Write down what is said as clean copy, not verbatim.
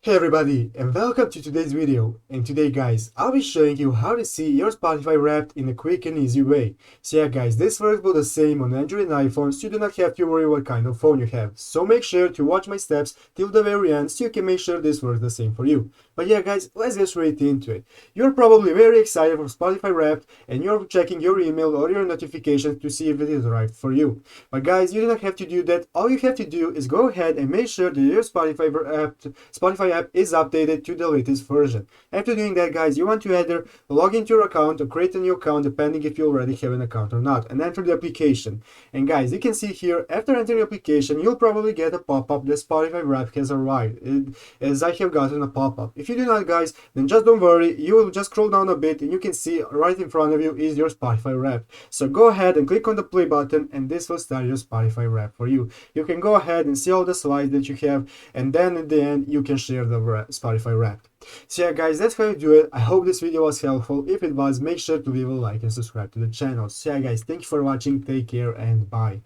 Hey everybody, and welcome to today's video. And today guys, I'll be showing you how to see your Spotify Wrapped in a quick and easy way. So yeah guys, this works both the same on Android and iPhone, so you do not have to worry what kind of phone you have. So make sure to watch my steps till the very end so you can make sure this works the same for you. But yeah guys, let's get straight into it. You're probably very excited for Spotify Wrapped and you're checking your email or your notifications to see if it is arrived for you. But guys, you do not have to do that. All you have to do is go ahead and make sure that your Spotify app is updated to the latest version. After doing that guys, you want to either log into your account or create a new account depending if you already have an account or not, and enter the application. And guys, you can see here, after entering the application, you'll probably get a pop-up that Spotify Wrapped has arrived, as I have gotten a pop-up. If you do not guys, then just don't worry, you will just scroll down a bit and you can see right in front of you is your Spotify Wrapped. So go ahead and click on the play button and this will start your Spotify Wrapped for you. You can go ahead and see all the slides that you have, and then at the end you can share the Spotify Wrapped. So yeah guys, that's how you do it. I hope this video was helpful. If it was, make sure to leave a like and subscribe to the channel. So yeah guys, thank you for watching, take care and bye.